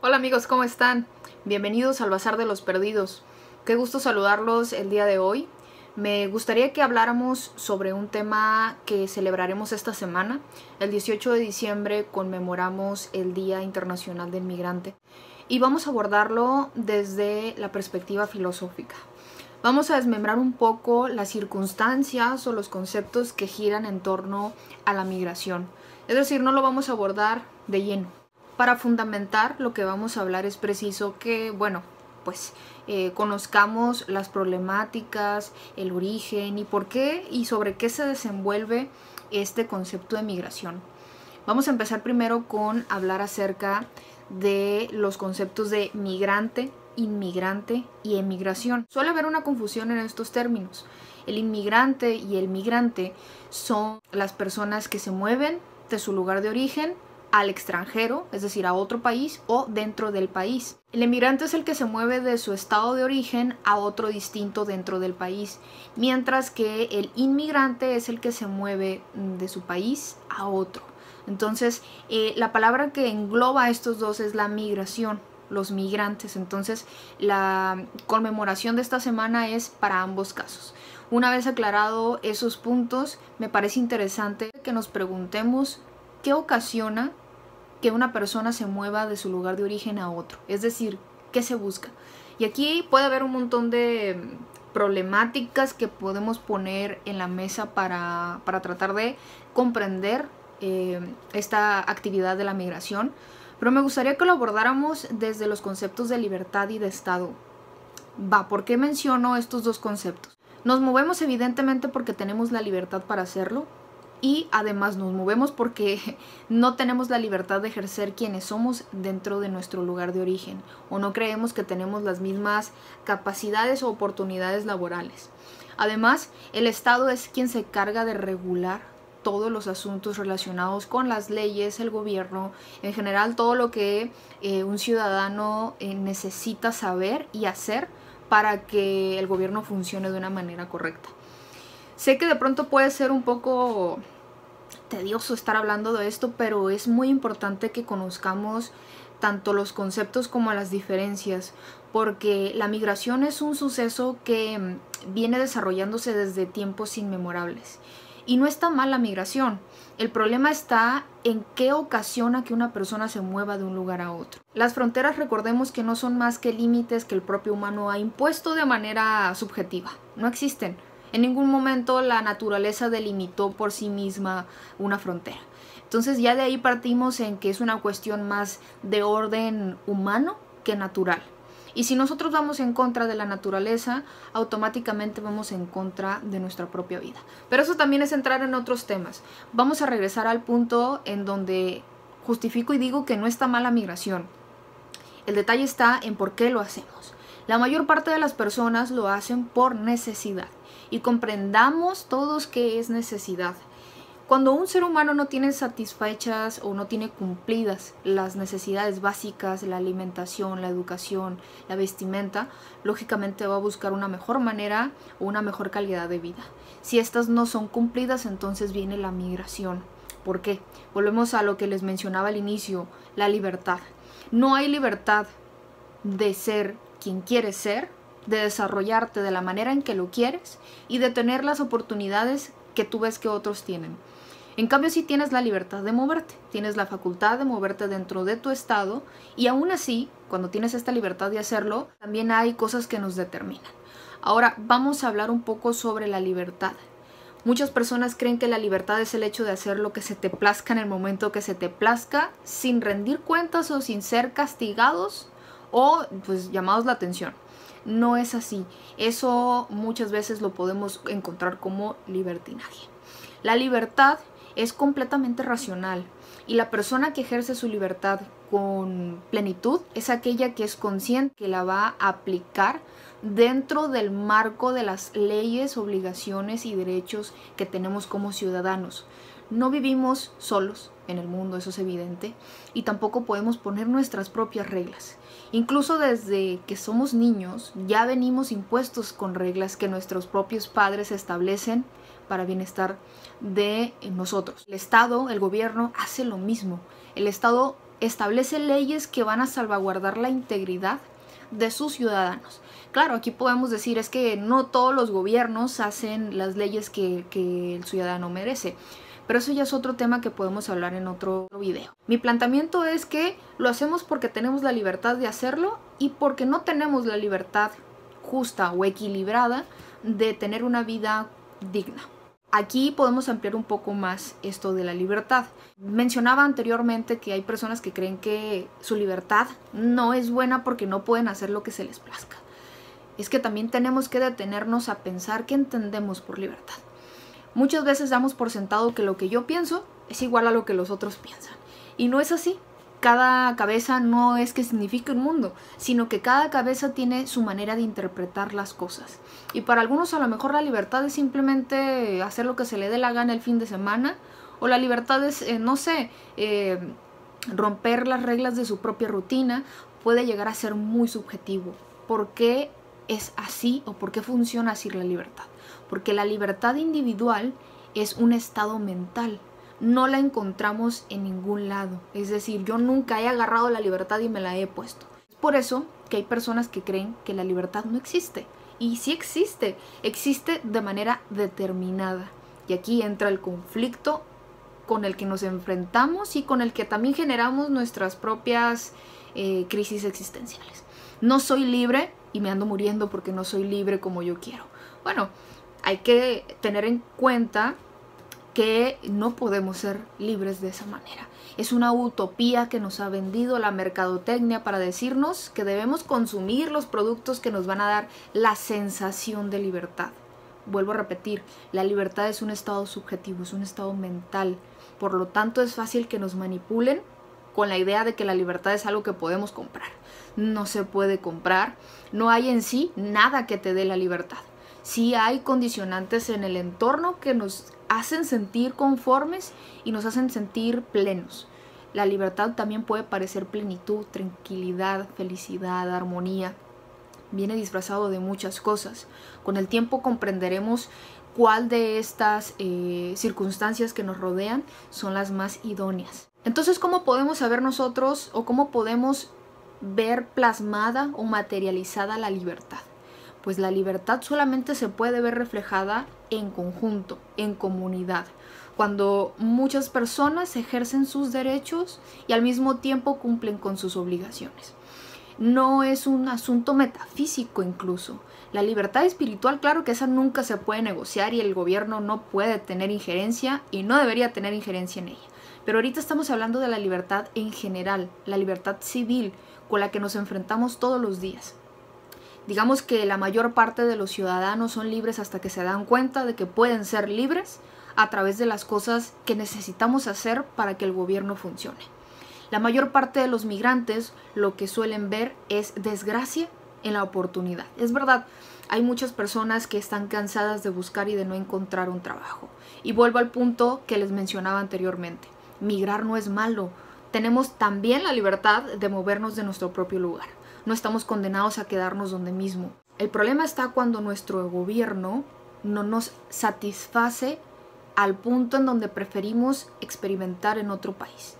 Hola amigos, ¿cómo están? Bienvenidos al Bazar de los Perdidos. Qué gusto saludarlos el día de hoy. Me gustaría que habláramos sobre un tema que celebraremos esta semana. El 18 de diciembre conmemoramos el Día Internacional del Migrante y vamos a abordarlo desde la perspectiva filosófica. Vamos a desmembrar un poco las circunstancias o los conceptos que giran en torno a la migración. Es decir, no lo vamos a abordar de lleno. Para fundamentar lo que vamos a hablar es preciso que, conozcamos las problemáticas, el origen y por qué y sobre qué se desenvuelve este concepto de migración. Vamos a empezar primero con hablar acerca de los conceptos de migrante, inmigrante y emigración. Suele haber una confusión en estos términos. El inmigrante y el migrante son las personas que se mueven de su lugar de origen al extranjero, es decir, a otro país o dentro del país. El emigrante es el que se mueve de su estado de origen a otro distinto dentro del país, mientras que el inmigrante es el que se mueve de su país a otro. Entonces, la palabra que engloba a estos dos es la migración, los migrantes. Entonces, la conmemoración de esta semana es para ambos casos. Una vez aclarado esos puntos, me parece interesante que nos preguntemos ¿qué ocasiona que una persona se mueva de su lugar de origen a otro? Es decir, ¿qué se busca? Y aquí puede haber un montón de problemáticas que podemos poner en la mesa para tratar de comprender esta actividad de la migración. Pero me gustaría que lo abordáramos desde los conceptos de libertad y de Estado. ¿Por qué menciono estos dos conceptos? Nos movemos evidentemente porque tenemos la libertad para hacerlo. Y además nos movemos porque no tenemos la libertad de ejercer quienes somos dentro de nuestro lugar de origen o no creemos que tenemos las mismas capacidades o oportunidades laborales. Además, el Estado es quien se encarga de regular todos los asuntos relacionados con las leyes, el gobierno, en general todo lo que un ciudadano necesita saber y hacer para que el gobierno funcione de una manera correcta. Sé que de pronto puede ser un poco tedioso estar hablando de esto, pero es muy importante que conozcamos tanto los conceptos como las diferencias, porque la migración es un suceso que viene desarrollándose desde tiempos inmemorables. Y no está mal la migración. El problema está en qué ocasiona que una persona se mueva de un lugar a otro. Las fronteras, recordemos que no son más que límites que el propio humano ha impuesto de manera subjetiva. No existen. En ningún momento la naturaleza delimitó por sí misma una frontera. Entonces ya de ahí partimos en que es una cuestión más de orden humano que natural. Y si nosotros vamos en contra de la naturaleza, automáticamente vamos en contra de nuestra propia vida. Pero eso también es entrar en otros temas. Vamos a regresar al punto en donde justifico y digo que no está mal la migración. El detalle está en por qué lo hacemos. La mayor parte de las personas lo hacen por necesidad. Y comprendamos todos qué es necesidad. Cuando un ser humano no tiene satisfechas o no tiene cumplidas las necesidades básicas, la alimentación, la educación, la vestimenta, lógicamente va a buscar una mejor manera o una mejor calidad de vida. Si estas no son cumplidas, entonces viene la migración. ¿Por qué? Volvemos a lo que les mencionaba al inicio, la libertad. No hay libertad de ser quien quieres ser, de desarrollarte de la manera en que lo quieres y de tener las oportunidades que tú ves que otros tienen. En cambio, sí tienes la libertad de moverte, tienes la facultad de moverte dentro de tu estado y aún así, cuando tienes esta libertad de hacerlo, también hay cosas que nos determinan. Ahora, vamos a hablar un poco sobre la libertad. Muchas personas creen que la libertad es el hecho de hacer lo que se te plazca en el momento que se te plazca, sin rendir cuentas o sin ser castigados o llamados la atención. No es así. Eso muchas veces lo podemos encontrar como libertinaje. La libertad es completamente racional y la persona que ejerce su libertad con plenitud es aquella que es consciente que la va a aplicar dentro del marco de las leyes, obligaciones y derechos que tenemos como ciudadanos. No vivimos solos en el mundo, eso es evidente, y tampoco podemos poner nuestras propias reglas. Incluso desde que somos niños ya venimos impuestos con reglas que nuestros propios padres establecen para bienestar de nosotros. El Estado, el gobierno, hace lo mismo. El Estado establece leyes que van a salvaguardar la integridad de sus ciudadanos. Claro, aquí podemos decir es que no todos los gobiernos hacen las leyes que el ciudadano merece, pero eso ya es otro tema que podemos hablar en otro video. Mi planteamiento es que lo hacemos porque tenemos la libertad de hacerlo y porque no tenemos la libertad justa o equilibrada de tener una vida digna. Aquí podemos ampliar un poco más esto de la libertad. Mencionaba anteriormente que hay personas que creen que su libertad no es buena porque no pueden hacer lo que se les plazca. Es que también tenemos que detenernos a pensar qué entendemos por libertad. Muchas veces damos por sentado que lo que yo pienso es igual a lo que los otros piensan. Y no es así. Cada cabeza no es que signifique un mundo, sino que cada cabeza tiene su manera de interpretar las cosas. Y para algunos a lo mejor la libertad es simplemente hacer lo que se le dé la gana el fin de semana, o la libertad es, romper las reglas de su propia rutina. Puede llegar a ser muy subjetivo. ¿Por qué es así o por qué funciona así la libertad? Porque la libertad individual es un estado mental. No la encontramos en ningún lado. Es decir, yo nunca he agarrado la libertad y me la he puesto. Es por eso que hay personas que creen que la libertad no existe. Y sí existe. Existe de manera determinada. Y aquí entra el conflicto con el que nos enfrentamos y con el que también generamos nuestras propias crisis existenciales. No soy libre y me ando muriendo porque no soy libre como yo quiero. Bueno, hay que tener en cuenta que no podemos ser libres de esa manera. Es una utopía que nos ha vendido la mercadotecnia para decirnos que debemos consumir los productos que nos van a dar la sensación de libertad. Vuelvo a repetir, la libertad es un estado subjetivo, es un estado mental. Por lo tanto, es fácil que nos manipulen con la idea de que la libertad es algo que podemos comprar. No se puede comprar, no hay en sí nada que te dé la libertad. Sí hay condicionantes en el entorno que nos hacen sentir conformes y nos hacen sentir plenos. La libertad también puede parecer plenitud, tranquilidad, felicidad, armonía. Viene disfrazado de muchas cosas. Con el tiempo comprenderemos cuál de estas circunstancias que nos rodean son las más idóneas. Entonces, ¿cómo podemos saber nosotros o cómo podemos ver plasmada o materializada la libertad? Pues la libertad solamente se puede ver reflejada en conjunto, en comunidad, cuando muchas personas ejercen sus derechos y al mismo tiempo cumplen con sus obligaciones. No es un asunto metafísico incluso. La libertad espiritual, claro que esa nunca se puede negociar y el gobierno no puede tener injerencia y no debería tener injerencia en ella. Pero ahorita estamos hablando de la libertad en general, la libertad civil con la que nos enfrentamos todos los días. Digamos que la mayor parte de los ciudadanos son libres hasta que se dan cuenta de que pueden ser libres a través de las cosas que necesitamos hacer para que el gobierno funcione. La mayor parte de los migrantes lo que suelen ver es desgracia en la oportunidad. Es verdad, hay muchas personas que están cansadas de buscar y de no encontrar un trabajo. Y vuelvo al punto que les mencionaba anteriormente. Migrar no es malo. Tenemos también la libertad de movernos de nuestro propio lugar. No estamos condenados a quedarnos donde mismo. El problema está cuando nuestro gobierno no nos satisface al punto en donde preferimos experimentar en otro país.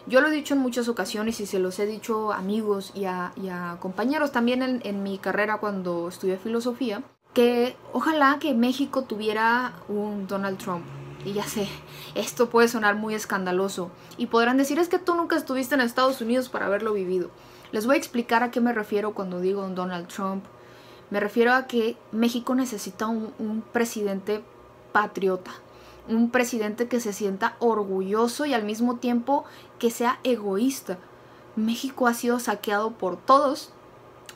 Yo lo he dicho en muchas ocasiones y se los he dicho a amigos y a compañeros también en mi carrera cuando estudié filosofía, que ojalá que México tuviera un Donald Trump. Y ya sé, esto puede sonar muy escandaloso y podrán decir es que tú nunca estuviste en Estados Unidos para haberlo vivido. Les voy a explicar a qué me refiero cuando digo un Donald Trump. Me refiero a que México necesita un presidente patriota. Un presidente que se sienta orgulloso y al mismo tiempo que sea egoísta. México ha sido saqueado por todos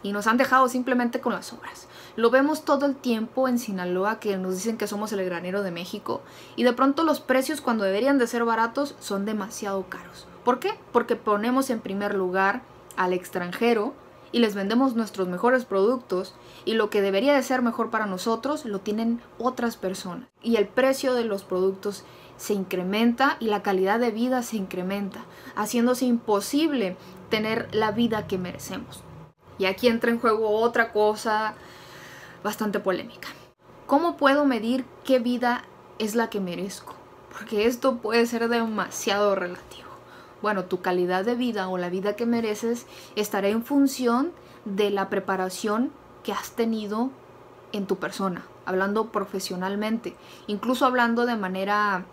y nos han dejado simplemente con las obras. Lo vemos todo el tiempo en Sinaloa, que nos dicen que somos el granero de México, y de pronto los precios, cuando deberían de ser baratos, son demasiado caros. ¿Por qué? Porque ponemos en primer lugar al extranjero y les vendemos nuestros mejores productos, y lo que debería de ser mejor para nosotros lo tienen otras personas, y el precio de los productos se incrementa y la calidad de vida se incrementa, haciéndose imposible tener la vida que merecemos. Y aquí entra en juego otra cosa bastante polémica. ¿Cómo puedo medir qué vida es la que merezco? Porque esto puede ser demasiado relativo. Bueno, tu calidad de vida o la vida que mereces estará en función de la preparación que has tenido en tu persona, hablando profesionalmente, incluso hablando de manera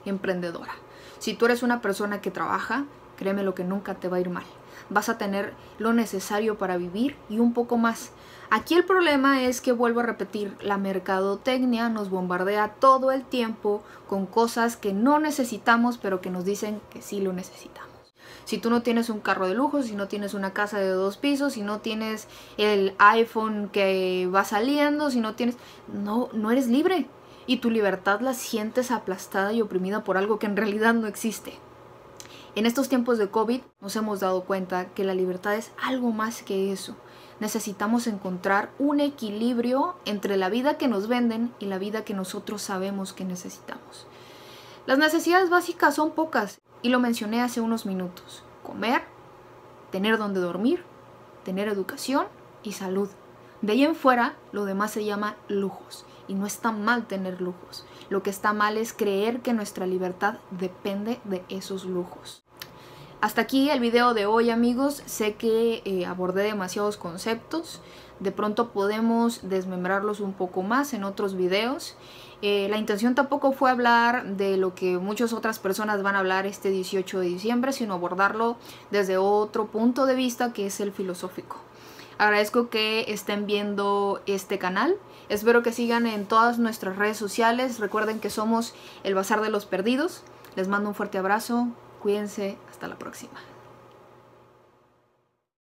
emprendedora. Si tú eres una persona que trabaja, créeme lo que nunca te va a ir mal. Vas a tener lo necesario para vivir y un poco más. Aquí el problema es que, vuelvo a repetir, la mercadotecnia nos bombardea todo el tiempo con cosas que no necesitamos, pero que nos dicen que sí lo necesitamos. Si tú no tienes un carro de lujo, si no tienes una casa de 2 pisos, si no tienes el iPhone que va saliendo, si no tienes... No eres libre. Y tu libertad la sientes aplastada y oprimida por algo que en realidad no existe. En estos tiempos de COVID nos hemos dado cuenta que la libertad es algo más que eso. Necesitamos encontrar un equilibrio entre la vida que nos venden y la vida que nosotros sabemos que necesitamos. Las necesidades básicas son pocas y lo mencioné hace unos minutos. Comer, tener donde dormir, tener educación y salud. De ahí en fuera, lo demás se llama lujos. Y no está mal tener lujos. Lo que está mal es creer que nuestra libertad depende de esos lujos. Hasta aquí el video de hoy, amigos. Sé que abordé demasiados conceptos. De pronto podemos desmembrarlos un poco más en otros videos. La intención tampoco fue hablar de lo que muchas otras personas van a hablar este 18 de diciembre, sino abordarlo desde otro punto de vista, que es el filosófico. Agradezco que estén viendo este canal. Espero que sigan en todas nuestras redes sociales. Recuerden que somos el Bazar de los Perdidos. Les mando un fuerte abrazo. Cuídense. Hasta la próxima.